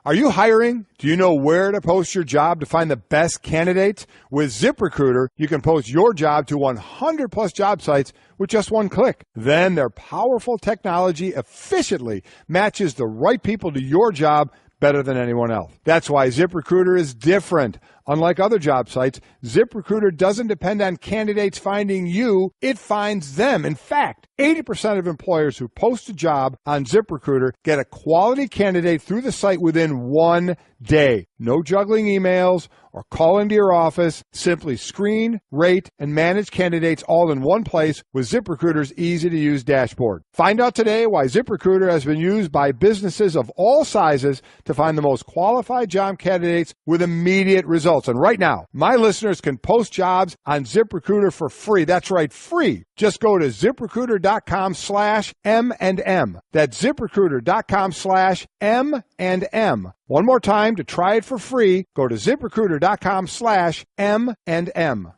Are you hiring? Do you know where to post your job to find the best candidates? With ZipRecruiter, you can post your job to 100 plus job sites with just one click. Then their powerful technology efficiently matches the right people to your job better than anyone else. That's why ZipRecruiter is different. Unlike other job sites, ZipRecruiter doesn't depend on candidates finding you, it finds them. In fact, 80% of employers who post a job on ZipRecruiter get a quality candidate through the site within 1 day. No juggling emails or calling to your office. Simply screen, rate, and manage candidates all in one place with ZipRecruiter's easy-to-use dashboard. Find out today why ZipRecruiter has been used by businesses of all sizes to find the most qualified job candidates with immediate results. And right now, my listeners can post jobs on ZipRecruiter for free. That's right, free. Just go to ZipRecruiter.com/M&M. That's ZipRecruiter.com/M&M. One more time, to try it for free, go to ZipRecruiter.com/M&M.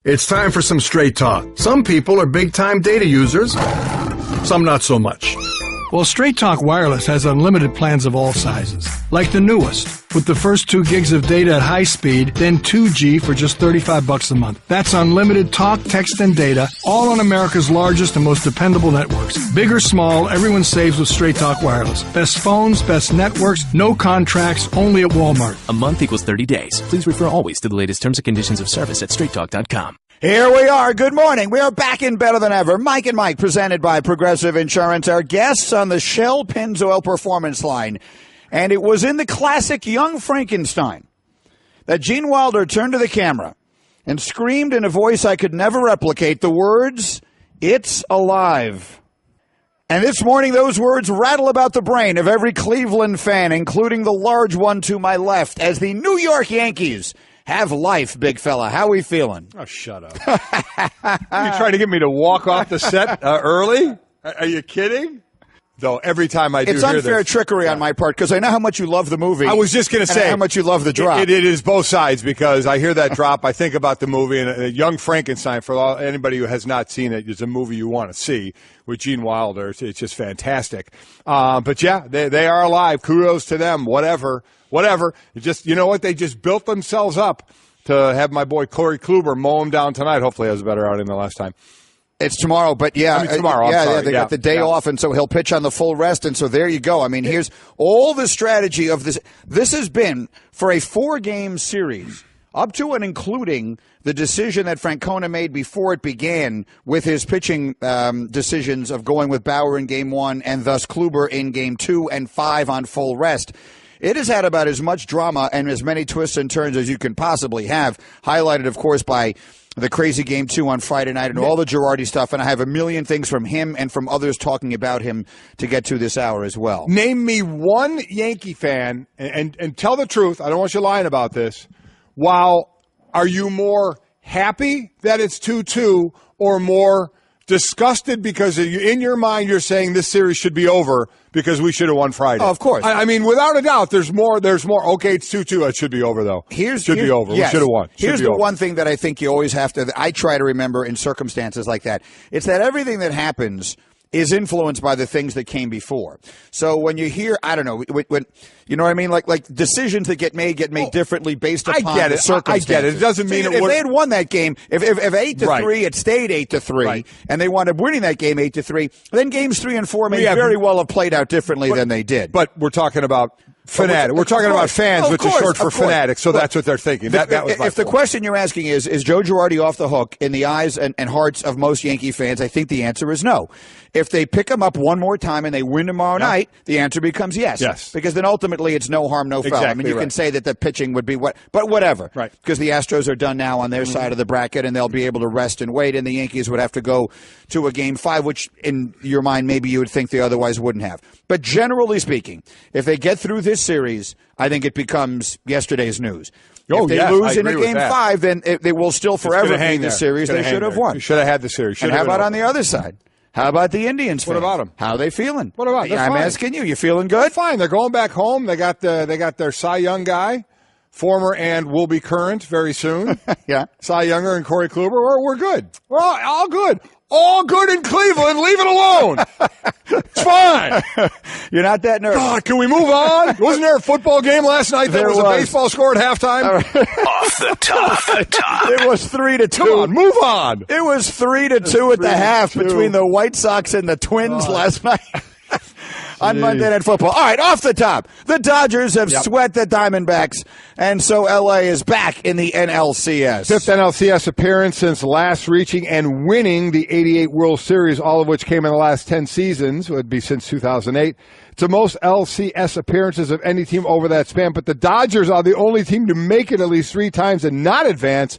It's time for some straight talk. Some people are big-time data users, some not so much. Well, Straight Talk Wireless has unlimited plans of all sizes, like the newest, with the first 2 gigs of data at high speed, then 2G for just $35 a month. That's unlimited talk, text, and data, all on America's largest and most dependable networks. Big or small, everyone saves with Straight Talk Wireless. Best phones, best networks, no contracts, only at Walmart. A month equals 30 days. Please refer always to the latest terms and conditions of service at straighttalk.com. Here we are. Good morning. We are back in better than ever. Mike and Mike, presented by Progressive Insurance. Our guests on the Shell Pennzoil Performance Line. And it was in the classic Young Frankenstein that Gene Wilder turned to the camera and screamed in a voice I could never replicate the words, "It's alive." And this morning, those words rattle about the brain of every Cleveland fan, including the large one to my left, as the New York Yankees have life, big fella. How we feeling? Oh, shut up. Are you trying to get me to walk off the set early? Are you kidding? Though every time I do it's unfair trickery on my part because I know how much you love the movie. I was just going to say how much you love the drop. It is both sides because I hear that drop. I think about the movie and Young Frankenstein. For anybody who has not seen it, is a movie you want to see with Gene Wilder. It's just fantastic. But yeah, they are alive. Kudos to them. Whatever. It just, you know what? They just built themselves up to have my boy Corey Kluber mow them down tonight. Hopefully, he has a better outing than last time. It's tomorrow, but tomorrow. They got the day off, and so he'll pitch on the full rest, and so there you go. I mean, here's all the strategy of this. This has been for a 4-game series, up to and including the decision that Francona made before it began with his pitching decisions of going with Bauer in Game 1 and thus Kluber in Game 2 and 5 on full rest. It has had about as much drama and as many twists and turns as you can possibly have, highlighted, of course, by the crazy Game 2 on Friday night and all the Girardi stuff. And I have a million things from him and from others talking about him to get to this hour as well. Name me one Yankee fan, and tell the truth. I don't want you lying about this. Are you more happy that it's 2-2 or more disgusted because in your mind you're saying this series should be over because we should have won Friday? Oh, of course. I mean, without a doubt, there's more. Okay, it's 2-2. It should be over, though. Should be over. Yes. We should have won. Here's the one thing that I think you always have to – I try to remember in circumstances like that. It's that everything that happens – is influenced by the things that came before. So when you hear, I don't know, when you know what I mean? Like decisions that get made differently based upon the circumstances. I get it. It doesn't mean if they had won that game, if 8-3, it stayed 8-3, and they wound up winning that game 8-3, then games 3 and 4 may very well have played out differently than they did. But we're talking about fanatic. We're talking about fans, which is short for fanatics, so that's what they're thinking. That was my if the question you're asking is Joe Girardi off the hook in the eyes and hearts of most Yankee fans, I think the answer is no. If they pick him up one more time and they win tomorrow night, the answer becomes yes. Yes. Because then ultimately it's no harm, no foul. Exactly I mean, you can say that the pitching would be but whatever. Right. Because the Astros are done now on their side of the bracket and they'll be able to rest and wait, and the Yankees would have to go to a Game 5, which in your mind maybe you would think they otherwise wouldn't have. But generally speaking, if they get through this series, I think it becomes yesterday's news. If they lose in a Game 5, then they will still forever be in the series they should have won. You should have had the series. And how about on the other side? How about the Indians? What about them? How are they feeling? What about them? I'm asking you. You feeling good? They're fine. They're going back home. They got their Cy Young guy, former and will be current very soon. Yeah. Cy Younger and Corey Kluber. We're good. We're all good. All good in Cleveland. Leave it alone. It's fine. You're not that nervous. God, can we move on? Wasn't there a football game last night that was a baseball score at halftime? Off the top. It was 3-2. Come on, move on. It was 3-2 at the half between the White Sox and the Twins last night. On Monday Night Football. All right, off the top. The Dodgers have swept the Diamondbacks, and so L.A. is back in the NLCS. Fifth NLCS appearance since last reaching and winning the 88 World Series, all of which came in the last 10 seasons. It would be since 2008. It's the most LCS appearances of any team over that span, but the Dodgers are the only team to make it at least 3 times and not advance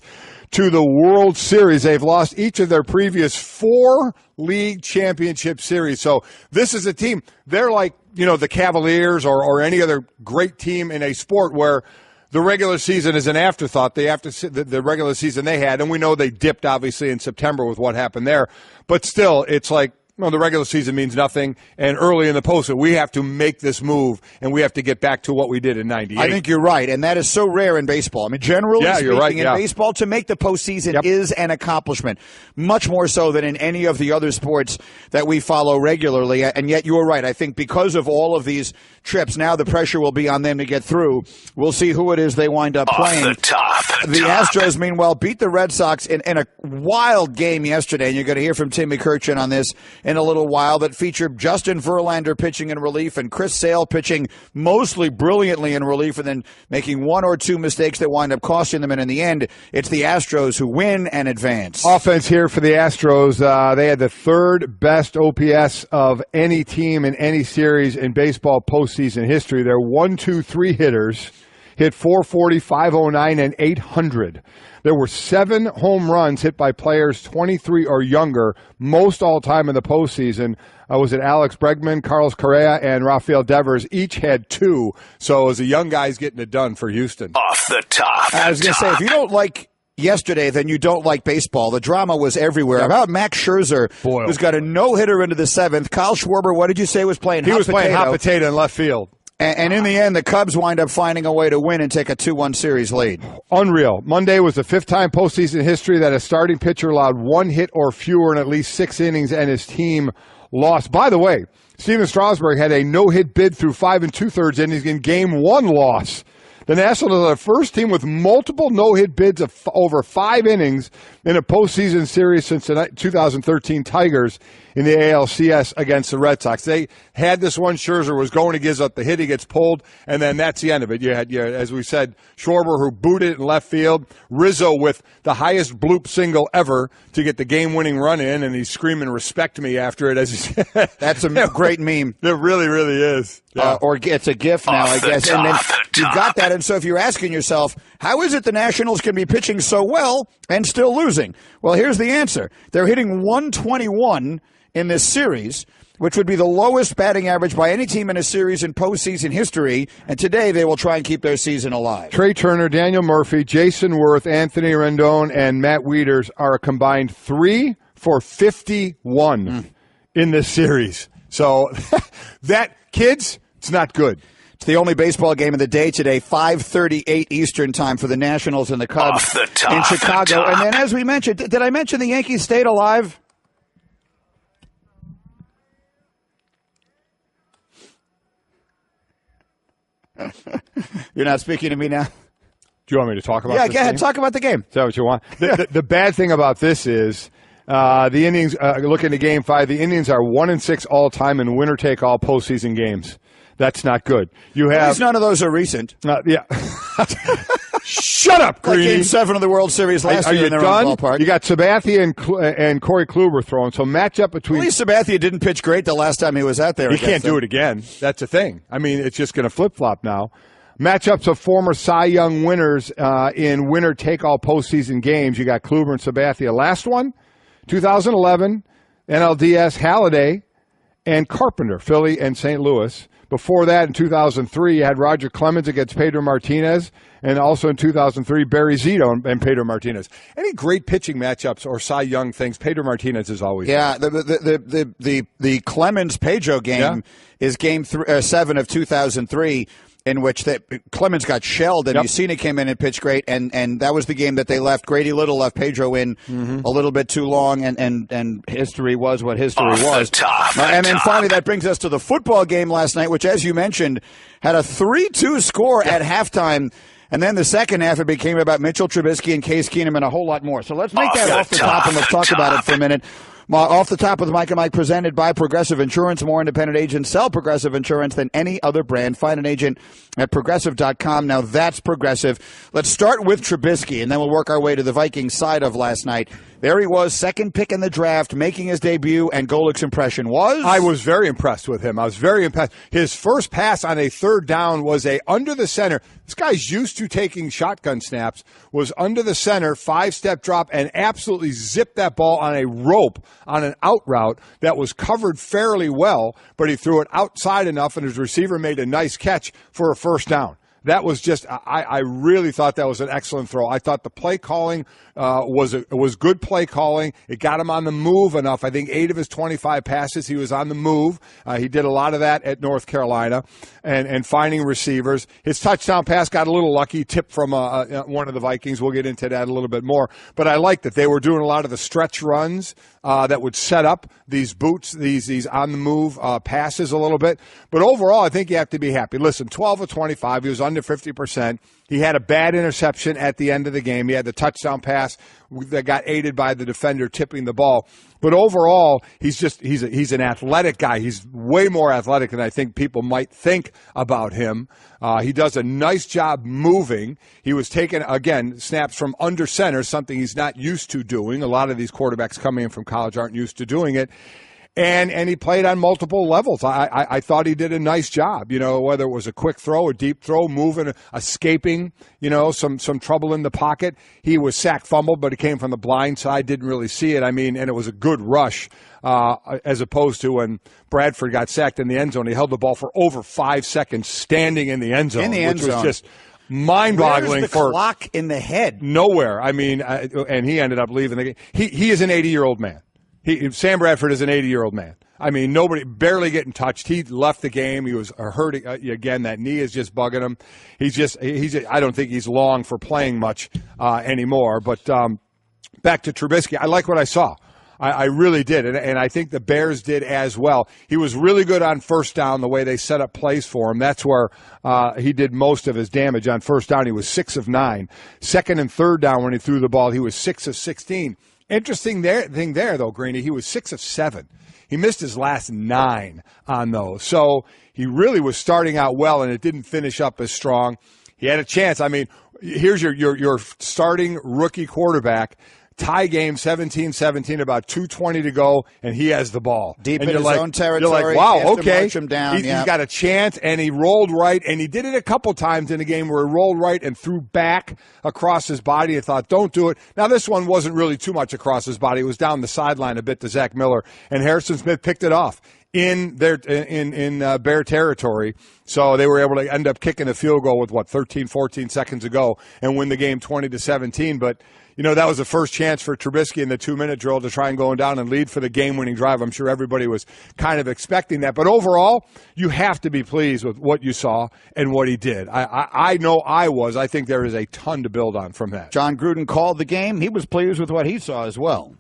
to the World Series. They've lost each of their previous 4 league championship series. So this is a team, they're like, the Cavaliers or any other great team in a sport where the regular season is an afterthought. The regular season they had, and we know they dipped obviously in September with what happened there. But still, it's like, the regular season means nothing, and early in the postseason, we have to make this move, and we have to get back to what we did in '98. I think you're right, and that is so rare in baseball. I mean, generally speaking, in baseball, to make the postseason is an accomplishment, much more so than in any of the other sports that we follow regularly. And yet, you're right. I think because of all of these trips, now the pressure will be on them to get through. We'll see who it is they wind up playing. Off the top. The Astros, meanwhile, beat the Red Sox in a wild game yesterday, and you're going to hear from Tim McCurchin on this in a little while, that featured Justin Verlander pitching in relief and Chris Sale pitching mostly brilliantly in relief and then making 1 or 2 mistakes that wind up costing them. And in the end, it's the Astros who win and advance. Offense here for the Astros. They had the 3rd best OPS of any team in any series in baseball postseason history. Their 1-2-3 hitters hit 440, 509, and 800. There were 7 home runs hit by players 23 or younger, most all-time in the postseason. Was it Alex Bregman, Carlos Correa, and Rafael Devers? Each had 2. So it was the young guys getting it done for Houston. Off the top. I was going to say, if you don't like yesterday, then you don't like baseball. The drama was everywhere. About Max Scherzer, who's got a no-hitter into the 7th. Kyle Schwarber, what did you say was playing? He was playing hot potato in left field. And in the end, the Cubs wind up finding a way to win and take a 2-1 series lead. Unreal. Monday was the 5th time postseason history that a starting pitcher allowed 1 hit or fewer in at least 6 innings, and his team lost. By the way, Steven Strasburg had a no-hit bid through 5 2/3 innings in Game 1 loss. The Nationals are the first team with multiple no-hit bids of over 5 innings in a postseason series since the 2013 Tigers in the ALCS against the Red Sox. They had this one. Scherzer was going to give up the hit. He gets pulled, and then that's the end of it. You had, as we said, Schwarber, who booted it in left field. Rizzo with the highest bloop single ever to get the game-winning run in, and he's screaming, "Respect me," after it. As he said. That's a great meme. It really, really is. Yeah. Or it's a GIF now, I guess. And then you've got that. And so if you're asking yourself, how is it the Nationals can be pitching so well and still losing? Well, here's the answer. They're hitting 121 in this series, which would be the lowest batting average by any team in a series in postseason history. And today they will try and keep their season alive. Trey Turner, Daniel Murphy, Jason Worth, Anthony Rendon, and Matt Wieters are a combined 3 for 51 in this series. So that, kids, it's not good. It's the only baseball game of the day today, 5:38 Eastern time for the Nationals and the Cubs in Chicago. And then, as we mentioned, did I mention the Yankees stayed alive? You're not speaking to me now? Do you want me to talk about this? Yeah, go ahead. Game? Talk about the game. Is that what you want? The bad thing about this is the Indians, looking to Game 5, the Indians are 1-6 all-time in winner-take-all postseason games. That's not good. You have, at least none of those are recent. Yeah. Shut up, Greeny. Like Game 7 of the World Series last year in their own ballpark. You got Sabathia and Corey Kluber throwing. So matchup between. At least Sabathia didn't pitch great the last time he was out there. He can't do it again. That's the thing. I mean, it's just going to flip-flop now. Matchups of former Cy Young winners in winner-take-all postseason games. You got Kluber and Sabathia. Last one, 2011, NLDS Halladay and Carpenter, Philly and St. Louis. Before that, in 2003, you had Roger Clemens against Pedro Martinez, and also in 2003, Barry Zito and Pedro Martinez. Any great pitching matchups or Cy Young things, Pedro Martinez is always. Yeah, the Clemens Pedro game is Game 7 of 2003. in which Clemens got shelled, and Mussina came in and pitched great, and that was the game that they left. Grady Little left Pedro in a little bit too long, and history was what history was. And then finally, that brings us to the football game last night, which, as you mentioned, had a 3-2 score at halftime. And then the second half, it became about Mitchell Trubisky and Case Keenum and a whole lot more. So let's make that off the top, and let's talk about it for a minute. Off the top with Mike and Mike, presented by Progressive Insurance. More independent agents sell Progressive Insurance than any other brand. Find an agent at Progressive.com. Now that's Progressive. Let's start with Trubisky, and then we'll work our way to the Vikings side of last night. There he was, second pick in the draft, making his debut, and Golick's impression was? I was very impressed with him. I was very impressed. His first pass on a third down was a under the center. This guy's used to taking shotgun snaps, was under the center, 5-step drop, and absolutely zipped that ball on a rope on an out route that was covered fairly well, but he threw it outside enough, and his receiver made a nice catch for a first down. That was just, I really thought that was an excellent throw. I thought the play calling was good play calling. It got him on the move enough. I think 8 of his 25 passes, he was on the move. He did a lot of that at North Carolina and finding receivers. His touchdown pass got a little lucky, tipped from one of the Vikings. We'll get into that a little bit more. But I liked that they were doing a lot of the stretch runs that would set up these boots, these on-the-move passes a little bit. But overall, I think you have to be happy. Listen, 12 of 25, he was under 50%. He had a bad interception at the end of the game. He had the touchdown pass that got aided by the defender tipping the ball. But overall, he's an athletic guy. He's way more athletic than I think people might think about him. He does a nice job moving. He was taking, again, snaps from under center, something he's not used to doing. A lot of these quarterbacks coming in from college aren't used to doing it. And he played on multiple levels. I thought he did a nice job, whether it was a quick throw, a deep throw, moving, escaping, some trouble in the pocket. He was sacked, fumbled, but it came from the blind side, didn't really see it. And it was a good rush as opposed to when Bradford got sacked in the end zone. He held the ball for over 5 seconds standing in the end zone, which was just mind-boggling. Where's the clock in the head? Nowhere. And he ended up leaving the game. He is an 80-year-old man. Sam Bradford is an 80-year-old man. Nobody, barely getting touched. He left the game. He was hurting. Again, that knee is just bugging him. I don't think he's long for playing much anymore. But back to Trubisky, I like what I saw. I really did. And I think the Bears did as well. He was really good on first down, the way they set up plays for him. That's where he did most of his damage on first down. He was 6 of 9. Second and third down when he threw the ball, he was 6 of 16. Interesting thing there, though, Greeny, he was 6 of 7. He missed his last 9 on those. So he really was starting out well, and it didn't finish up as strong. He had a chance. Here's your starting rookie quarterback. Tie game, 17-17, about 2:20 to go, and he has the ball. Deep in his own territory. You're like, wow, okay. March him down, he's got a chance, and he rolled right, and he did it a couple times in a game where he rolled right and threw back across his body. I thought, don't do it. Now, this one wasn't really too much across his body. It was down the sideline a bit to Zach Miller, and Harrison Smith picked it off in Bear territory. So they were able to end up kicking a field goal with 13, 14 seconds to go and win the game 20-17. But that was the first chance for Trubisky in the 2-minute drill to try and go down and lead for the game-winning drive. I'm sure everybody was kind of expecting that. But overall, you have to be pleased with what you saw and what he did. I know I was. I think there is a ton to build on from that. John Gruden called the game. He was pleased with what he saw as well.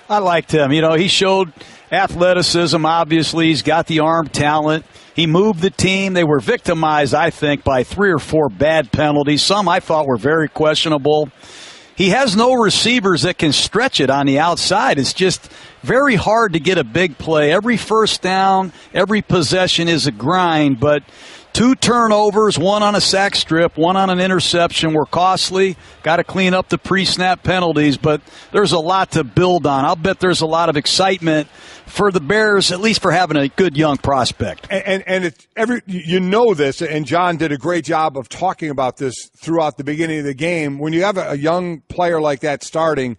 I liked him. He showed athleticism. Obviously, he's got the arm talent. He moved the team. They were victimized, I think, by 3 or 4 bad penalties. Some I thought were very questionable. He has no receivers that can stretch it on the outside. It's just very hard to get a big play. Every first down, every possession is a grind, but 2 turnovers, 1 on a sack strip, 1 on an interception were costly. Got to clean up the pre-snap penalties, but there's a lot to build on. I'll bet there's a lot of excitement for the Bears, at least for having a good young prospect. And it's this, and John did a great job of talking about this throughout the beginning of the game. When you have a young player like that starting,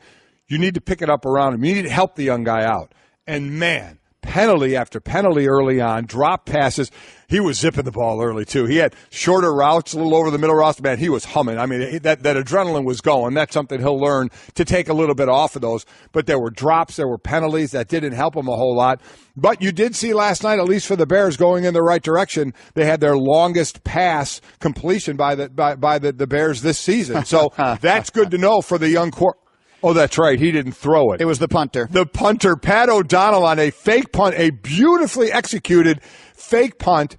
you need to pick it up around him. You need to help the young guy out. And man, penalty after penalty early on, drop passes. He was zipping the ball early, too. He had shorter routes, a little over the middle routes. Man, he was humming. I mean, that adrenaline was going. That's something he'll learn to take a little bit off of those. But there were drops, there were penalties that didn't help him a whole lot. But you did see last night, at least for the Bears, going in the right direction. They had their longest pass completion by the Bears this season. So that's good to know for the young quarterback. Oh, that's right. He didn't throw it. It was the punter. The punter, Pat O'Donnell, on a fake punt, a beautifully executed fake punt.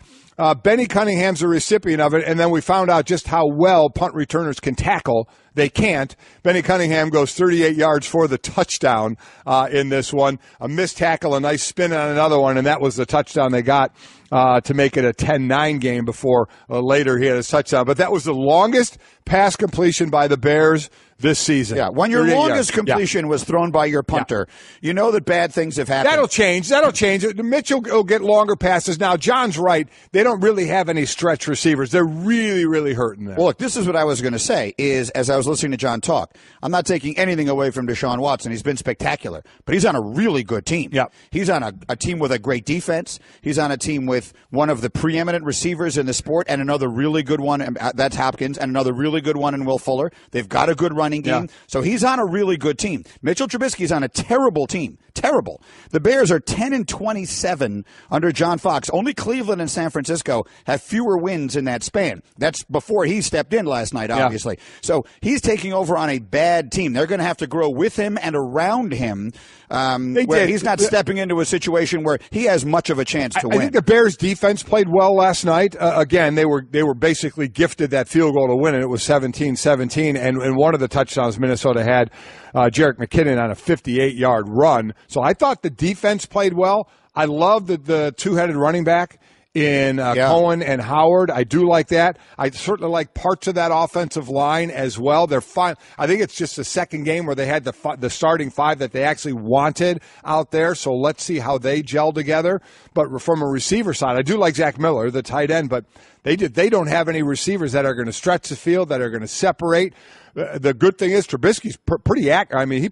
Benny Cunningham's the recipient of it, and then we found out just how well punt returners can tackle. They can't. Benny Cunningham goes 38 yards for the touchdown in this one. A missed tackle, a nice spin on another one, and that was the touchdown they got to make it a 10-9 game before later he had a touchdown. But that was the longest pass completion by the Bears this season. Yeah, when your longest completion was thrown by your punter, you know that bad things have happened. That'll change. Mitchell will get longer passes. Now, John's right. They don't really have any stretch receivers. They're really, really hurting them. Well, look, this is what I was going to say, is as I was listening to John talk, I'm not taking anything away from Deshaun Watson. He's been spectacular. But he's on a really good team. Yeah. He's on a team with a great defense. He's on a team with one of the preeminent receivers in the sport and another really good one, that's Hopkins, and another really good one in Will Fuller. They've got a good running game. Yeah. So he's on a really good team. Mitchell Trubisky's on a terrible team. Terrible. The Bears are 10-27 under John Fox. Only Cleveland and San Francisco have fewer wins in that span. That's before he stepped in last night, obviously. Yeah. So he's taking over on a bad team. They're going to have to grow with him and around him, where he's not stepping into a situation where he has much of a chance to win. I think the Bears' defense played well last night. Again, they were basically gifted that field goal to win, and it was 17-17. And one of the touchdowns Minnesota had, Jerick McKinnon on a 58-yard run. So I thought the defense played well. I love the two-headed running back in Cohen and Howard. I do like that. I certainly like parts of that offensive line as well. They're fine. I think it's just the second game where they had the starting five that they actually wanted out there. So let's see how they gel together. But from a receiver side, I do like Zach Miller, the tight end, but they don't have any receivers that are going to stretch the field, that are going to separate. The good thing is Trubisky's pretty accurate. I mean,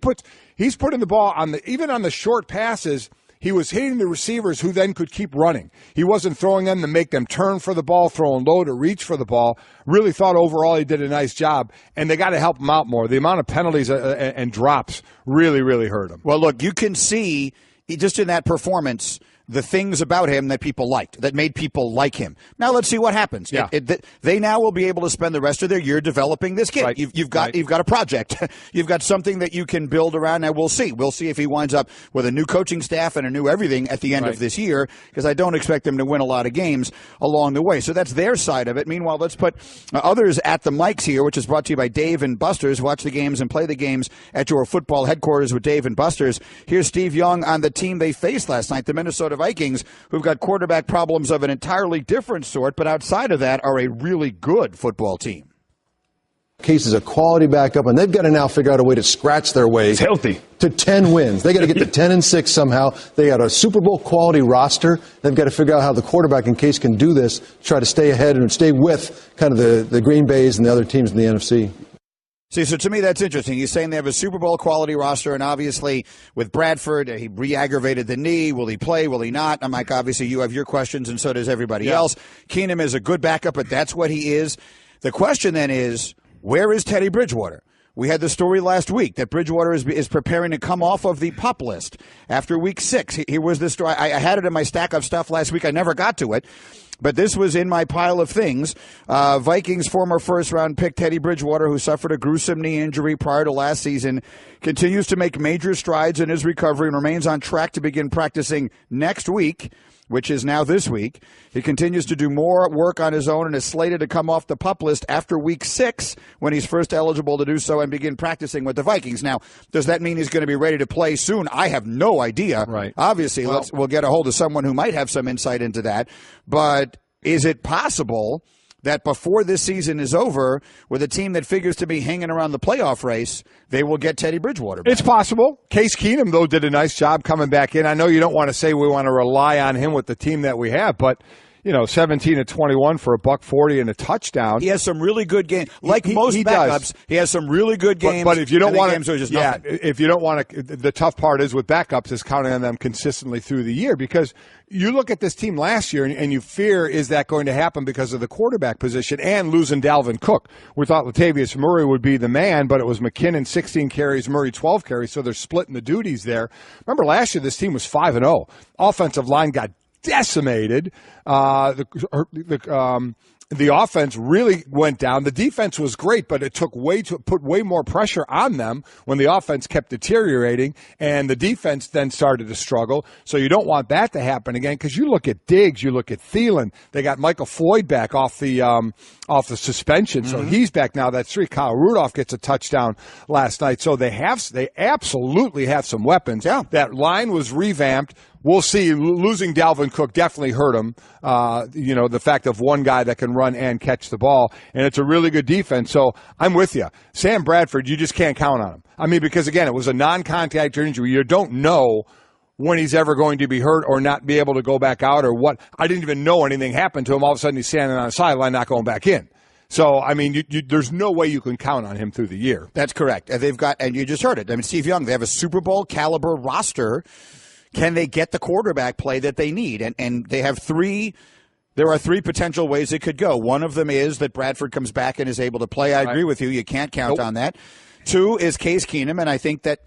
he's putting the ball even on the short passes. He was hitting the receivers who then could keep running. He wasn't throwing them to make them turn for the ball, throwing low to reach for the ball. Really thought overall he did a nice job, and they got to help him out more. The amount of penalties and drops really, really hurt him. Well, look, you can see just in that performance the things about him that people liked, that made people like him. Now let's see what happens. Yeah. They now will be able to spend the rest of their year developing this kid. Right. You've got a project. You've got something that you can build around. Now we'll see. We'll see if he winds up with a new coaching staff and a new everything at the end of this year, because I don't expect him to win a lot of games along the way. So that's their side of it. Meanwhile, let's put others at the mics here, which is brought to you by Dave and Buster's. Watch the games and play the games at your football headquarters with Dave and Buster's. Here's Steve Young on the team they faced last night, the Minnesota Vikings, who've got quarterback problems of an entirely different sort, but outside of that are a really good football team. Case is a quality backup, and they've got to now figure out a way to scratch their way to 10 wins. They got to get to 10-6 somehow. They got a Super Bowl quality roster. They've got to figure out how the quarterback in Case can do this, try to stay ahead and stay with kind of the Green Bays and the other teams in the NFC. See, so to me, that's interesting. He's saying they have a Super Bowl quality roster, and obviously with Bradford, he re-aggravated the knee. Will he play? Will he not? I'm like, obviously you have your questions, and so does everybody else. Keenum is a good backup, but that's what he is. The question then is, where is Teddy Bridgewater? We had the story last week that Bridgewater is preparing to come off of the PUP list after week 6. Here was the story. I had it in my stack of stuff last week. I never got to it. But this was in my pile of things. Vikings former first-round pick Teddy Bridgewater, who suffered a gruesome knee injury prior to last season, continues to make major strides in his recovery and remains on track to begin practicing next week, which is now this week. He continues to do more work on his own and is slated to come off the PUP list after week 6 when he's first eligible to do so and begin practicing with the Vikings. Now, does that mean he's going to be ready to play soon? I have no idea. Right. Obviously, we'll get a hold of someone who might have some insight into that. But is it possible that before this season is over, with a team that figures to be hanging around the playoff race, they will get Teddy Bridgewater back? It's possible. Case Keenum, though, did a nice job coming back in. I know you don't want to say we want to rely on him with the team that we have, but 17 of 21 for $140 and a touchdown. He has some really good games. Like most backups, he has some really good games. But if you don't want to, if you don't want to, the tough part is with backups is counting on them consistently through the year, because you look at this team last year and you fear, is that going to happen because of the quarterback position and losing Dalvin Cook? We thought Latavius Murray would be the man, but it was McKinnon 16 carries, Murray 12 carries, so they're splitting the duties there. Remember last year this team was 5-0. Offensive line got decimated. The offense really went down. The defense was great, but it took put way more pressure on them when the offense kept deteriorating, and the defense then started to struggle. So you don't want that to happen again, because you look at Diggs, you look at Thielen. They got Michael Floyd back off the suspension, so he's back now. That's 3. Kyle Rudolph gets a touchdown last night. So they absolutely have some weapons. Yeah. That line was revamped. We'll see. Losing Dalvin Cook definitely hurt him. The fact of one guy that can run and catch the ball, and it's a really good defense. So I'm with you. Sam Bradford, you just can't count on him. I mean, because again, it was a non-contact injury. You don't know when he's ever going to be hurt or not be able to go back out or what. I didn't even know anything happened to him. All of a sudden, he's standing on the sideline, not going back in. So, I mean, there's no way you can count on him through the year. That's correct. They've got, and you just heard it. I mean, Steve Young, they have a Super Bowl caliber roster. Can they get the quarterback play that they need? And they have there are 3 potential ways it could go. One of them is that Bradford comes back and is able to play. I agree with you. You can't count on that. 2 is Case Keenum, and I think that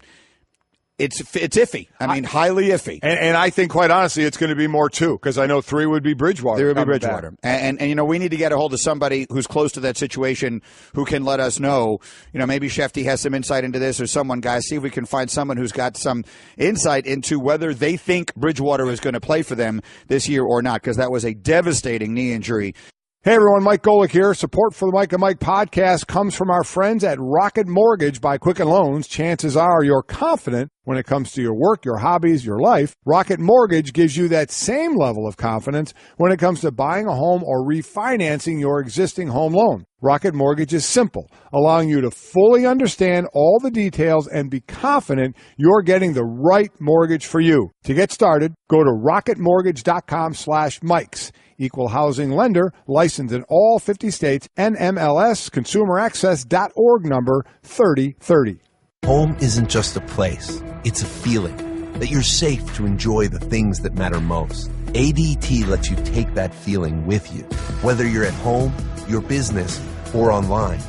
it's iffy. I mean, highly iffy. And I think, quite honestly, it's going to be more, too, because I know 3 would be Bridgewater. 3 would be Bridgewater. And we need to get a hold of somebody who's close to that situation who can let us know. Maybe Shefty has some insight into this, or someone, guys, see if we can find someone who's got some insight into whether they think Bridgewater is going to play for them this year or not, because that was a devastating knee injury. Hey everyone, Mike Golick here. Support for the Mike and Mike podcast comes from our friends at Rocket Mortgage by Quicken Loans. Chances are you're confident when it comes to your work, your hobbies, your life. Rocket Mortgage gives you that same level of confidence when it comes to buying a home or refinancing your existing home loan. Rocket Mortgage is simple, allowing you to fully understand all the details and be confident you're getting the right mortgage for you. To get started, go to rocketmortgage.com/Mikes. Equal housing lender, licensed in all 50 states, NMLS, consumeraccess.org number 3030. Home isn't just a place, it's a feeling that you're safe to enjoy the things that matter most. ADT lets you take that feeling with you, whether you're at home, your business, or online.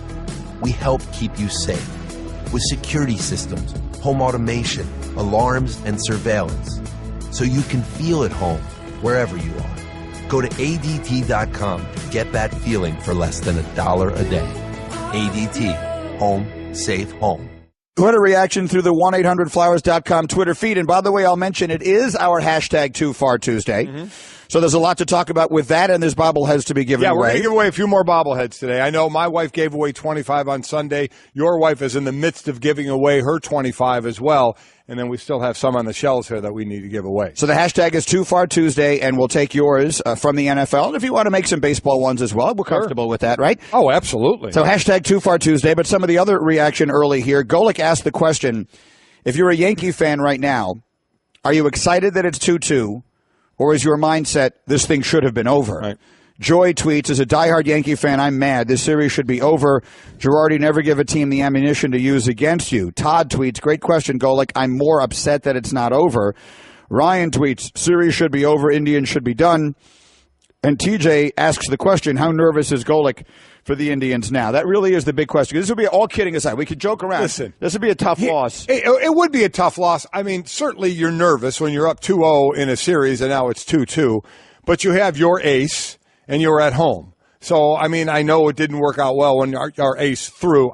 We help keep you safe with security systems, home automation, alarms, and surveillance, so you can feel at home wherever you are. Go to ADT.com to get that feeling for less than $1 a day. ADT. Home. Safe home. Twitter reaction through the 1-800-Flowers.com Twitter feed. And by the way, I'll mention it is our hashtag Too Far Tuesday. So there's a lot to talk about with that, and there's bobbleheads to be given away. Yeah, we're going to give away a few more bobbleheads today. I know my wife gave away 25 on Sunday. Your wife is in the midst of giving away her 25 as well. And then we still have some on the shelves here that we need to give away. So the hashtag is Too Far Tuesday, and we'll take yours from the NFL. And if you want to make some baseball ones as well, we're comfortable with that, right? Oh, absolutely. So hashtag Too Far Tuesday. But some of the other reaction early here. Golick asked the question, if you're a Yankee fan right now, are you excited that it's 2-2, or is your mindset, this thing should have been over? Right. Joy tweets, as a diehard Yankee fan, I'm mad. This series should be over. Girardi never give a team the ammunition to use against you. Todd tweets, great question, Golick. I'm more upset that it's not over. Ryan tweets, series should be over. Indians should be done. And TJ asks the question, how nervous is Golick for the Indians now? That really is the big question. This would be, all kidding aside, we could joke around. Listen, this would be a tough loss. It would be a tough loss. I mean, certainly you're nervous when you're up 2-0 in a series and now it's 2-2. But you have your ace, and you're at home. So, I mean, I know it didn't work out well when our ace threw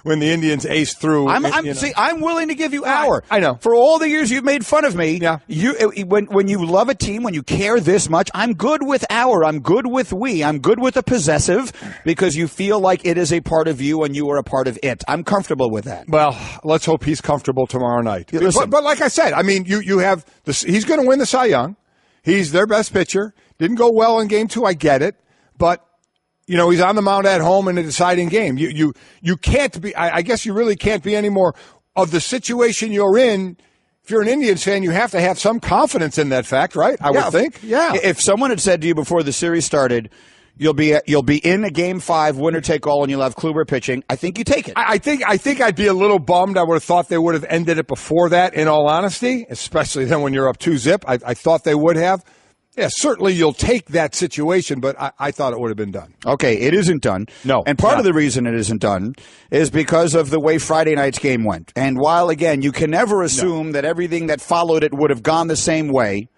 when the Indians ace threw. I'm willing to give you our. I know. For all the years you've made fun of me, yeah. When you love a team, when you care this much, I'm good with our. I'm good with we. I'm good with the possessive because you feel like it is a part of you and you are a part of it. I'm comfortable with that. Well, let's hope he's comfortable tomorrow night. But like I said, I mean, you have this. He's going to win the Cy Young. He's their best pitcher. Didn't go well in game 2. I get it. But, he's on the mound at home in a deciding game. You can't be, I guess you really can't be any more of the situation you're in. if you're an Indians fan, you have to have some confidence in that fact, right? I would think. Yeah. If someone had said to you before the series started, you'll be in a Game 5, winner take all, and you'll have Kluber pitching, I think you take it. I think I'd be a little bummed. I would have thought they would have ended it before that, in all honesty, especially then when you're up 2-0. I thought they would have. Yeah, certainly you'll take that situation, but I thought it would have been done. Okay, it isn't done. No. And part of the reason it isn't done is because of the way Friday night's game went. And while, again, you can never assume that everything that followed it would have gone the same way,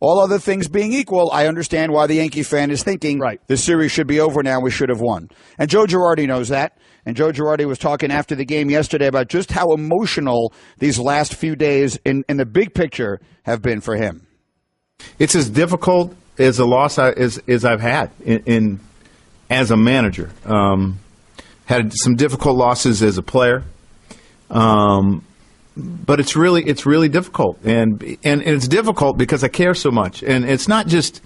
all other things being equal, I understand why the Yankee fan is thinking the series should be over now, we should have won. And Joe Girardi knows that. And Joe Girardi was talking after the game yesterday about just how emotional these last few days in the big picture have been for him. It's as difficult as a loss as I've had in as a manager. Had some difficult losses as a player, but it's really difficult, and it's difficult because I care so much, and it's not just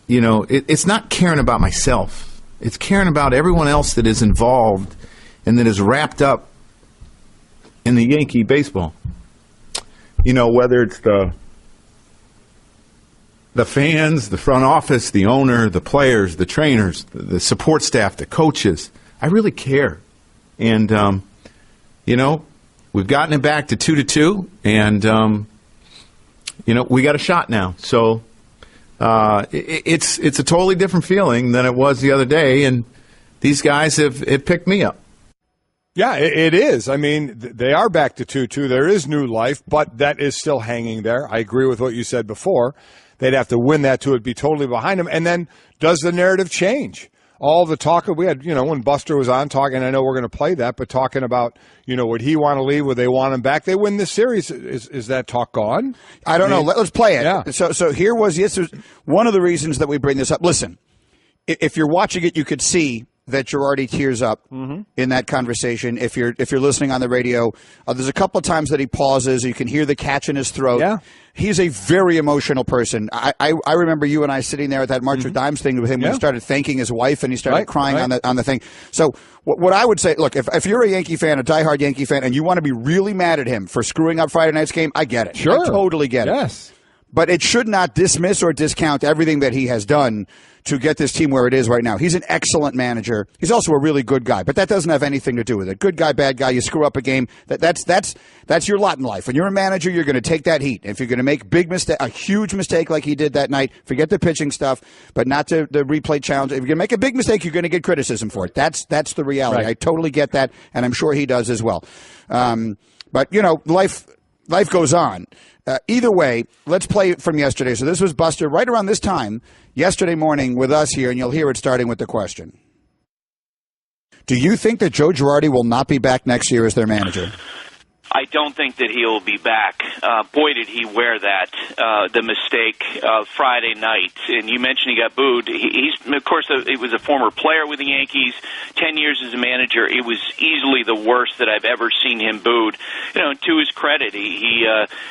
it's not caring about myself. It's caring about everyone else that is involved and that is wrapped up in the Yankee baseball. Whether it's the fans, the front office, the owner, the players, the trainers, the support staff, the coaches. I really care. And, we've gotten it back to 2-2, and, we got a shot now. So it's a totally different feeling than it was the other day, and these guys have picked me up. Yeah, it is. I mean, they are back to 2-2. There is new life, but that is still hanging there. I agree with what you said before. They'd have to win that to be totally behind them. And then does the narrative change? All the talk we had, when Buster was on talking, I know we're going to play that, but talking about, would he want to leave? Would they want him back? They win this series. Is that talk gone? I don't know. Let's play it. Yeah. So here was one of the reasons that we bring this up. Listen, if you're watching it, you could see that Girardi tears up in that conversation. If you're listening on the radio, there's a couple of times that he pauses. You can hear the catch in his throat. Yeah. He's a very emotional person. I remember you and I sitting there at that March of Dimes thing with him when he started thanking his wife and he started crying on the thing. So what I would say, look, if you're a Yankee fan, a diehard Yankee fan, and you want to be really mad at him for screwing up Friday night's game, I get it. Sure. I totally get it. Yes. But it should not dismiss or discount everything that he has done to get this team where it is right now. He's an excellent manager. He's also a really good guy, but that doesn't have anything to do with it. Good guy, bad guy, you screw up a game. That's your lot in life. When you're a manager, you're going to take that heat. If you're going to make a huge mistake like he did that night, forget the pitching stuff, but not the replay challenge. If you're going to make a big mistake, you're going to get criticism for it. That's the reality. Right. I totally get that, and I'm sure he does as well. But, life goes on. Either way, let's play from yesterday. So this was Buster right around this time yesterday morning with us here, and you'll hear it starting with the question. Do you think that Joe Girardi will not be back next year as their manager? I don't think that he'll be back. Boy, did he wear that, the mistake Friday night. And you mentioned he got booed. He's, of course, he was a former player with the Yankees, 10 years as a manager. It was easily the worst that I've ever seen him booed. To his credit, he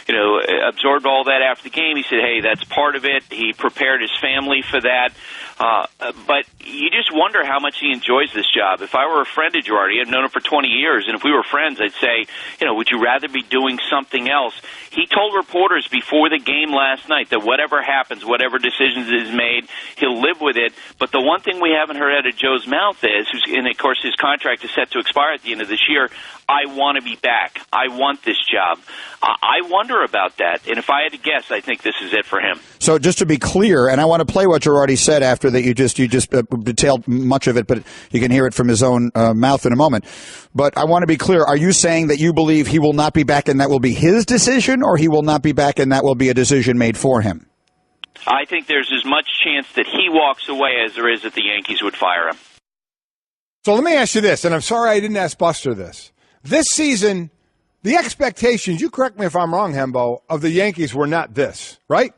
absorbed all that after the game. He said, hey, that's part of it. He prepared his family for that. But you just wonder how much he enjoys this job. If I were a friend of Girardi, I've known him for 20 years, and if we were friends, I'd say, would you rather be doing something else? He told reporters before the game last night that whatever happens, whatever decisions is made, he'll live with it. But the one thing we haven't heard out of Joe's mouth is, and of course his contract is set to expire at the end of this year, I want to be back. I want this job. I wonder about that. And if I had to guess, I think this is it for him. So just to be clear, and I want to play what Girardi said after that you just detailed much of it, but you can hear it from his own mouth in a moment. But I want to be clear. Are you saying that you believe he will not be back and that will be his decision, or he will not be back and that will be a decision made for him? I think there's as much chance that he walks away as there is that the Yankees would fire him. So let me ask you this, and I'm sorry I didn't ask Buster this. This season, the expectations, you correct me if I'm wrong, Hembo, of the Yankees were not this, right?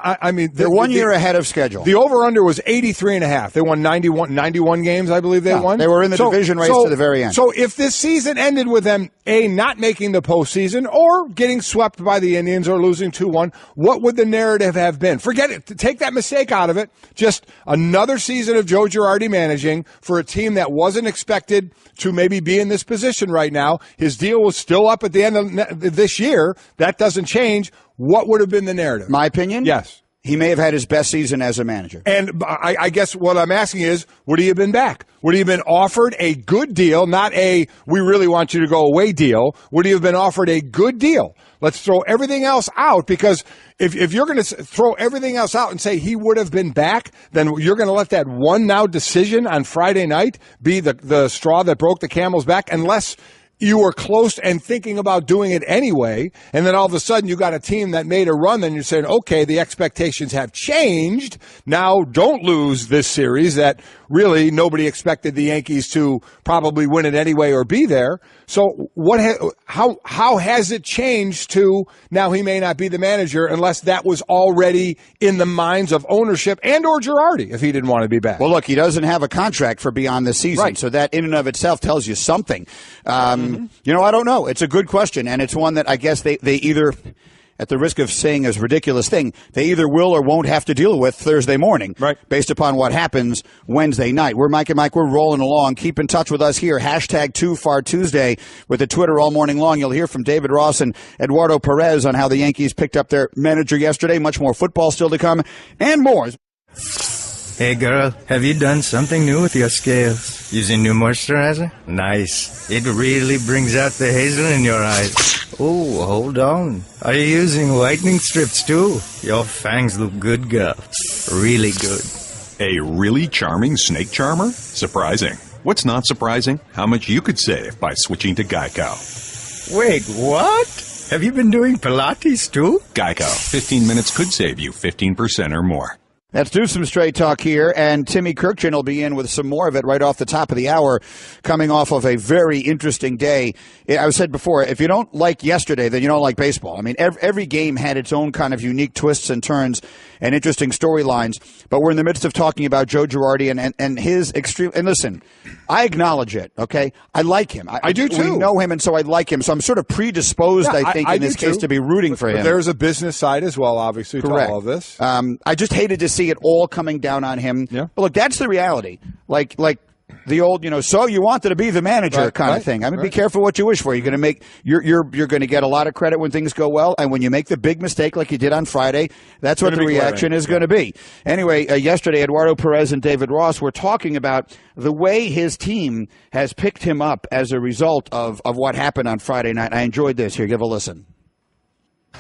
I mean, they're 1 year ahead of schedule. The over-under was 83.5. They won 91 games, I believe they won. They were in the division race to the very end. So if this season ended with them, not making the postseason or getting swept by the Indians or losing 2-1, what would the narrative have been? Forget it. Take that mistake out of it. Just another season of Joe Girardi managing for a team that wasn't expected to maybe be in this position right now. His deal was still up at the end of this year. That doesn't change. What would have been the narrative? My opinion? Yes. He may have had his best season as a manager. And I guess what I'm asking is, would he have been back? Would he have been offered a good deal, not a we really want you to go away deal? Would he have been offered a good deal? Let's throw everything else out, because if you're going to throw everything else out and say he would have been back, then you're going to let that one now decision on Friday night be the straw that broke the camel's back, unless you were close and thinking about doing it anyway, and then all of a sudden you got a team that made a run, then you're saying, okay, the expectations have changed. Now don't lose this series that really nobody expected the Yankees to probably win it anyway or be there. So how has it changed to now he may not be the manager, unless that was already in the minds of ownership and or Girardi if he didn't want to be back? Well, look, he doesn't have a contract for beyond this season, right. So that in and of itself tells you something. I don't know. It's a good question, and it's one that I guess they either, at the risk of saying a ridiculous thing, they either will or won't have to deal with Thursday morning, right, based upon what happens Wednesday night. We're Mike and Mike. We're rolling along. Keep in touch with us here. Hashtag 2FARTuesday with the Twitter all morning long. You'll hear from David Ross and Eduardo Perez on how the Yankees picked up their manager yesterday. Much more football still to come, and more. Hey girl, have you done something new with your scales? Using new moisturizer? Nice. It really brings out the hazel in your eyes. Oh, hold on. Are you using whitening strips too? Your fangs look good, girl. Really good. A really charming snake charmer? Surprising. What's not surprising? How much you could save by switching to Geico. Wait, what? Have you been doing Pilates too? Geico. 15 minutes could save you 15% or more. Let's do some straight talk here, and Timmy Kirkchin will be in with some more of it right off the top of the hour, coming off of a very interesting day. I said before, if you don't like yesterday, then you don't like baseball. I mean, every game had its own kind of unique twists and turns and interesting storylines, but we're in the midst of talking about Joe Girardi and his extreme. And listen, I acknowledge it, okay? I like him. I do too. We know him, and so I like him. So I'm sort of predisposed, I think, in this case, to be rooting for him. But there's a business side as well, obviously, Correct. To all of this. I just hated to see it all coming down on him. Yeah. But look, that's the reality. Like the old, so you wanted to be the manager kind of thing. I mean, be careful what you wish for. You're going to make you're going to get a lot of credit when things go well, and when you make the big mistake like you did on Friday, that's what the reaction is going to be. Anyway, yesterday, Eduardo Perez and David Ross were talking about the way his team has picked him up as a result of what happened on Friday night. I enjoyed this. Here, give a listen.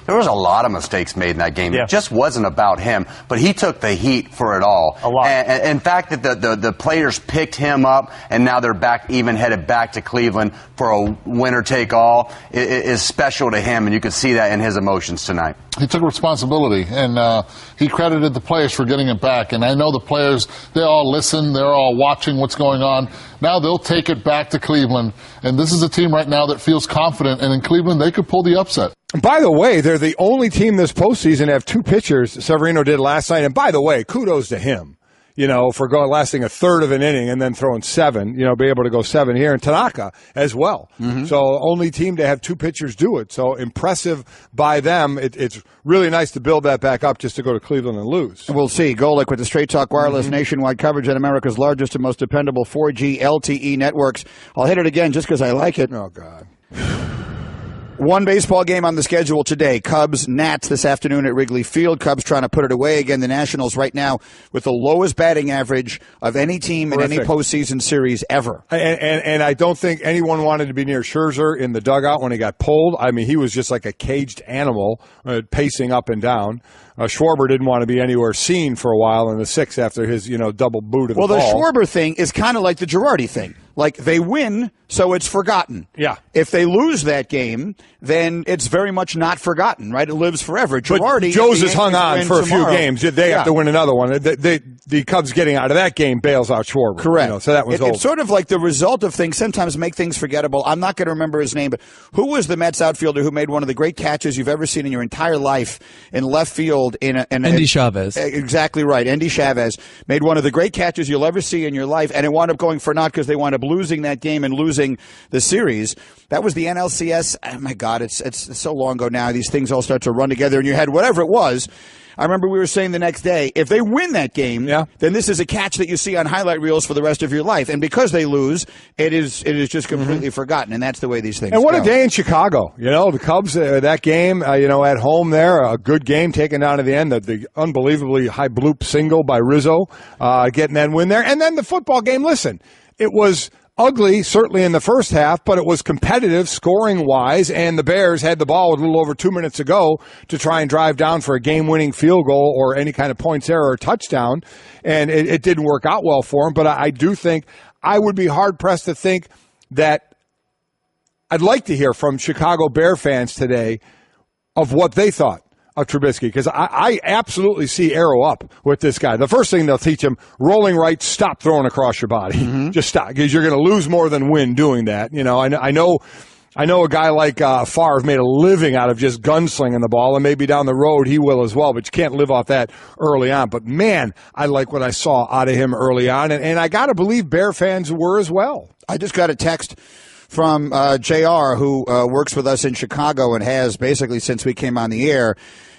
There was a lot of mistakes made in that game. Yeah. It just wasn't about him, but he took the heat for it all. A lot. And in fact, that the players picked him up, and now they're back, even headed back to Cleveland for a winner-take-all is special to him, and you could see that in his emotions tonight. He took responsibility, and he credited the players for getting it back. And I know the players, they all listen, they're all watching what's going on. Now they'll take it back to Cleveland, and this is a team right now that feels confident, and in Cleveland they could pull the upset. By the way, they're the only team this postseason to have two pitchers. Severino did last night, and by the way, kudos to him, for lasting a third of an inning and then throwing seven, be able to go seven here, and Tanaka as well. Mm-hmm. So only team to have two pitchers do it. So impressive by them. It's really nice to build that back up just to go to Cleveland and lose. We'll see. Golick with the Straight Talk Wireless nationwide coverage on America's largest and most dependable 4G LTE networks. I'll hit it again just because I like it. Oh, God. One baseball game on the schedule today. Cubs, Nats this afternoon at Wrigley Field. Cubs trying to put it away again. The Nationals right now with the lowest batting average of any team in any postseason series ever. And I don't think anyone wanted to be near Scherzer in the dugout when he got pulled. I mean, he was just like a caged animal pacing up and down. Schwarber didn't want to be anywhere seen for a while in the sixth after his, double boot of the ball. Well, the Schwarber thing is kind of like the Girardi thing. Like, they win, so it's forgotten. Yeah. If they lose that game, then it's very much not forgotten, right? It lives forever. Girardi, Joe's has hung on for a few games. They have to win another one. The Cubs getting out of that game bails out Schwarber. Correct. So that was over. It's sort of like the result of things sometimes make things forgettable. I'm not going to remember his name, but who was the Mets outfielder who made one of the great catches you've ever seen in your entire life in left field? Endy Chavez. Exactly right. Endy Chavez made one of the great catches you'll ever see in your life, and it wound up going for naught because they wound up losing that game and losing the series. That was the NLCS. Oh, my God, it's so long ago now. These things all start to run together in your head. Whatever it was, I remember we were saying the next day, if they win that game, then this is a catch that you see on highlight reels for the rest of your life. And because they lose, it is just completely forgotten. And that's the way these things go. And what a day in Chicago. The Cubs, that game, at home there, a good game taken down to the end. The unbelievably high bloop single by Rizzo, getting that win there. And then the football game, listen, it was ugly, certainly in the first half, but it was competitive scoring-wise, and the Bears had the ball with a little over 2 minutes to go to try and drive down for a game-winning field goal or any kind of points error or touchdown, and it didn't work out well for them. But I do think I would be hard-pressed to think that I'd like to hear from Chicago Bear fans today of what they thought of Trubisky, because I absolutely see arrow up with this guy. The first thing they'll teach him, rolling right, stop throwing across your body. Just stop, because you're going to lose more than win doing that. I know a guy like Favre made a living out of just gunslinging the ball, and maybe down the road he will as well, but you can't live off that early on. But, man, I like what I saw out of him early on, and I got to believe Bear fans were as well. I just got a text from JR, who works with us in Chicago and has basically since we came on the air.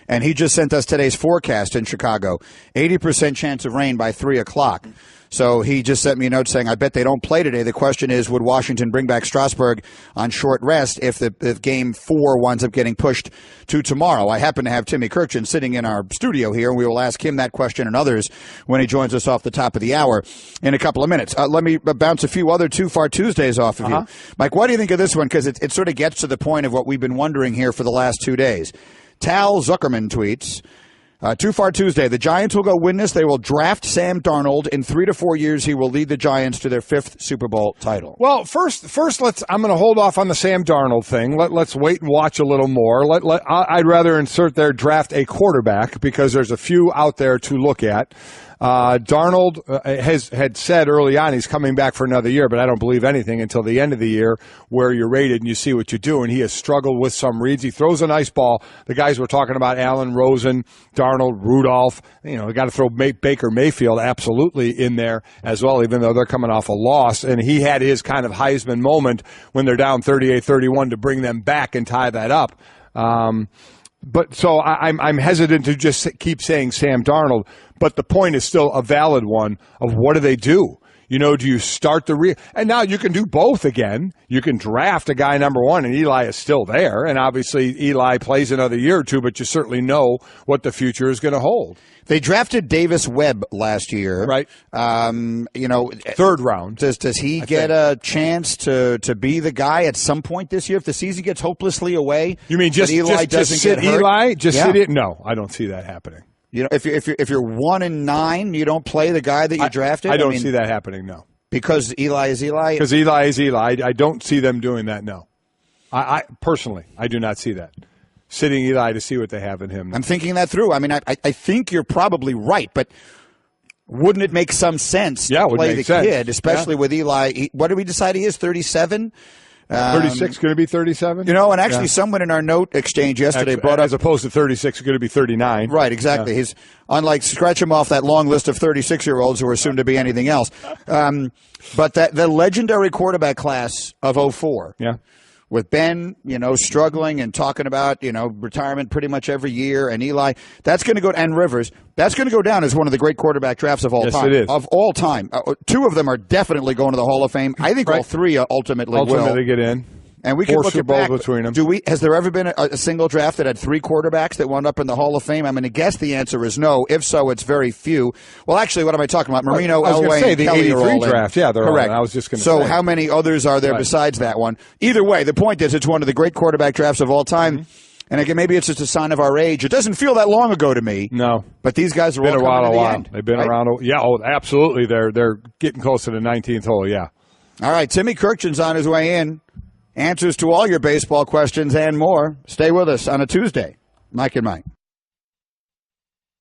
And he just sent us today's forecast in Chicago. 80% chance of rain by 3 o'clock. So he just sent me a note saying, I bet they don't play today. The question is, would Washington bring back Strasburg on short rest if Game 4 winds up getting pushed to tomorrow? I happen to have Timmy Kirchin sitting in our studio here, and we will ask him that question and others when he joins us off the top of the hour in a couple of minutes. Let me bounce a few other Too Far Tuesdays off of you. Mike, what do you think of this one? Because it sort of gets to the point of what we've been wondering here for the last 2 days. Tal Zuckerman tweets, Too Far Tuesday, the Giants will go win this. They will draft Sam Darnold. In 3 to 4 years, he will lead the Giants to their 5th Super Bowl title. Well, first, I'm going to hold off on the Sam Darnold thing. Let's wait and watch a little more. I'd rather insert their draft a quarterback because there's a few out there to look at. Darnold had said early on he's coming back for another year, but I don't believe anything until the end of the year where you're rated and you see what you do. And he has struggled with some reads. He throws a nice ball. The guys were talking about Allen, Rosen, Darnold, Rudolph. We got to throw Baker Mayfield absolutely in there as well, even though they're coming off a loss. And he had his kind of Heisman moment when they're down 38-31 to bring them back and tie that up. But so I'm hesitant to just keep saying Sam Darnold, but the point is still a valid one of what do they do? Do you start and now you can do both again. You can draft a guy number 1, and Eli is still there, and obviously Eli plays another year or two, but you certainly know what the future is going to hold. They drafted Davis Webb last year, right? 3rd round. Does he get a chance to be the guy at some point this year if the season gets hopelessly away? You mean just sit Eli? Sit it? No, I don't see that happening. If you're 1-9, you don't play the guy that you drafted. I don't see that happening. No, because Eli is Eli. Because Eli is Eli. I don't see them doing that. No, I personally, I do not see that. Sitting Eli to see what they have in him. I'm thinking that through. I mean, I think you're probably right, but wouldn't it make some sense to play the kid, especially with Eli? What did we decide he is, 37? 36 going to be 37? And actually someone in our note exchange yesterday brought up... As opposed to 36, going to be 39. Right, exactly. He's, unlike, scratch him off that long list of 36-year-olds who are soon to be anything else. But the legendary quarterback class of 04... Yeah. With Ben, struggling and talking about, retirement pretty much every year, and Eli, that's going to go, and Rivers, that's going to go down as one of the great quarterback drafts of all time. Yes, it is. Of all time. 2 of them are definitely going to the Hall of Fame. I think all 3 ultimately will. Get in. And we can look at back. Between them. Has there ever been a single draft that had 3 quarterbacks that wound up in the Hall of Fame? I'm going to guess the answer is no. If so, it's very few. Well, actually, what am I talking about? Marino, Elway, and Kelly are all in. Draft. Yeah, they're correct. All in. I was just going to say. So how many others are there besides that one? Either way, the point is it's one of the great quarterback drafts of all time. Mm-hmm. And again, maybe it's just a sign of our age. It doesn't feel that long ago to me. No, but these guys are all coming to the end. They've been around. Yeah, absolutely. They're getting close to the 19th hole. Yeah. All right, Timmy Kirkchin's on his way in. Answers to all your baseball questions and more. Stay with us on a Tuesday. Mike and Mike.